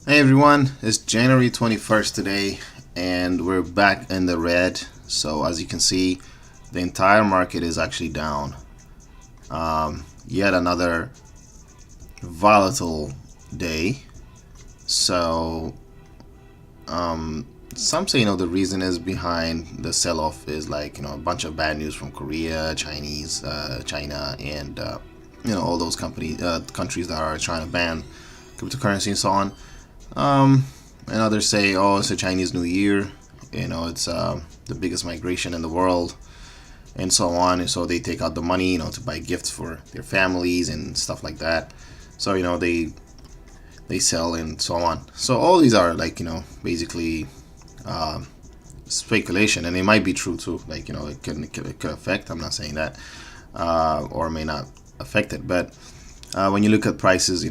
Hey everyone, it's January 21st today, and we're back in the red. So, as you can see, the entire market is actually down. Yet another volatile day. So, some say the reason is behind the sell-off is a bunch of bad news from Korea, China, and all those countries that are trying to ban cryptocurrency and so on. And others say, oh, it's a Chinese New Year. It's the biggest migration in the world, and so on. And so they take out the money, to buy gifts for their families and stuff like that. So they sell and so on. So all these are basically uh, speculation, and it might be true too. It could affect. I'm not saying that, or may not affect it. But when you look at prices,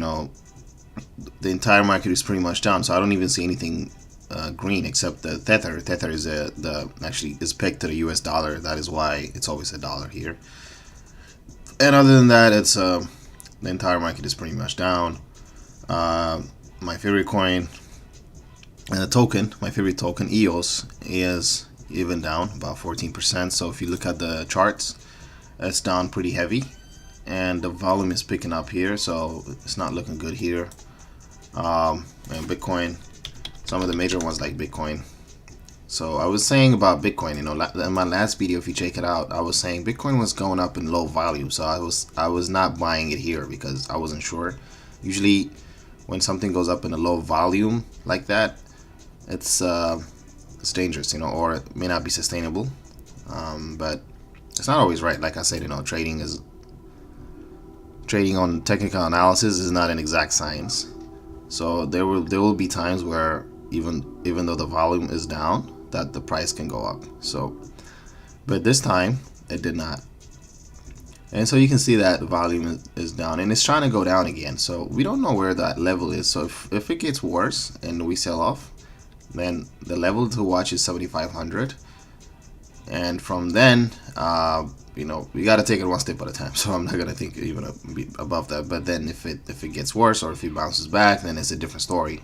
the entire market is pretty much down. So I don't even see anything green except the tether. Tether is the actually is pegged to the U.S. dollar. That is why it's always a dollar here. And other than that, it's the entire market is pretty much down. My favorite coin, my favorite token, EOS, is even down about 14%. So if you look at the charts, it's down pretty heavy, and the volume is picking up here. So it's not looking good here. And Bitcoin, some of the major ones like Bitcoin. So I was saying about Bitcoin, in my last video, if you check it out, I was saying Bitcoin was going up in low volume. So I was not buying it here because I wasn't sure. Usually when something goes up in a low volume like that, it's dangerous, or it may not be sustainable. But it's not always right. Like I said, trading on technical analysis is not an exact science. So there will be times where even though the volume is down, that the price can go up. So, but this time it did not, and so you can see that the volume is down, and it's trying to go down again. So we don't know where that level is. So if it gets worse and we sell off, then the level to watch is 7,500, and from then we got to take it one step at a time. So I'm not gonna think even be above that. But then if it gets worse, or if it bounces back, then it's a different story.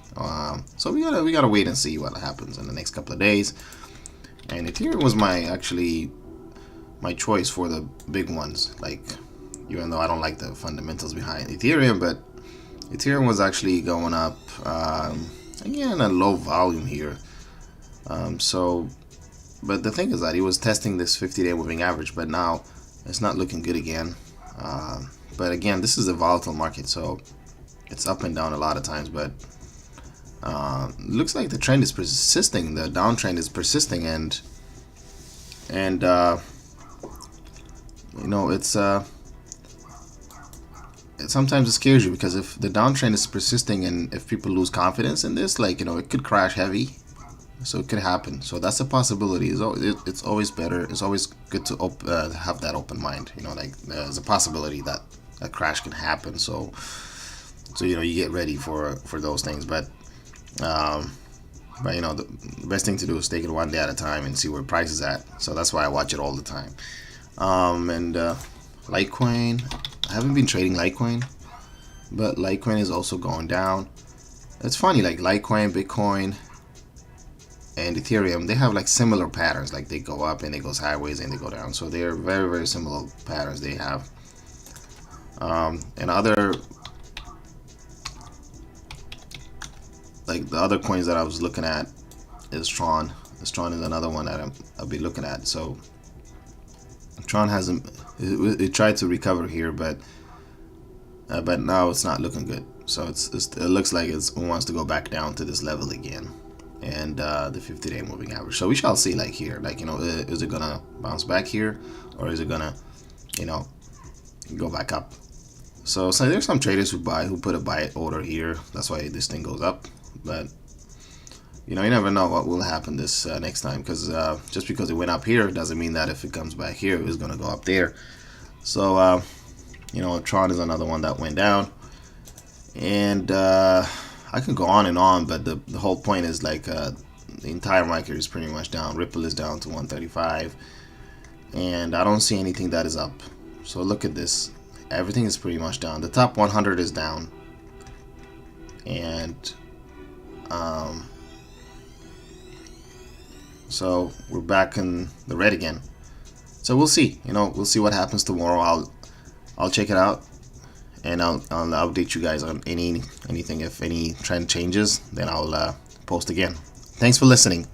So we gotta wait and see what happens in the next couple of days. And Ethereum was my choice for the big ones. Like, even though I don't like the fundamentals behind Ethereum, but Ethereum was actually going up again a low volume here. But the thing is that he was testing this 50-day moving average, but now it's not looking good again. But again, this is a volatile market, so it's up and down a lot of times. But looks like the trend is persisting. The downtrend is persisting, and it's sometimes it scares you, because if the downtrend is persisting and if people lose confidence in this, it could crash heavy. So it could happen. So that's a possibility. It's always better. It's always good to have that open mind. There's a possibility that a crash can happen. So you get ready for those things. But the best thing to do is take it one day at a time and see where price is at. So that's why I watch it all the time. And Litecoin, I haven't been trading Litecoin, but Litecoin is also going down. It's funny, like Litecoin, Bitcoin, and Ethereum, they have similar patterns. Like, they go up and they go sideways and they go down. So they're very, very similar patterns they have. And other, the other coins that I was looking at is Tron. Tron is another one that I'll be looking at. So Tron hasn't, it tried to recover here, but now it's not looking good. So it looks like it wants to go back down to this level again. And the 50-day moving average. So we shall see, here, is it gonna bounce back here, or is it gonna, go back up? So there's some traders who put a buy order here. That's why this thing goes up. But you never know what will happen this next time, because just because it went up here doesn't mean that if it comes back here, it's gonna go up there. So Tron is another one that went down, and I can go on and on, but the whole point is the entire market is pretty much down. Ripple is down to 135, and I don't see anything that is up. So look at this. Everything is pretty much down. The top 100 is down, and Um, so we're back in the red again. So we'll see. We'll see what happens tomorrow. I'll check it out, and I'll update you guys on anything. If any trend changes, then I'll post again. Thanks for listening.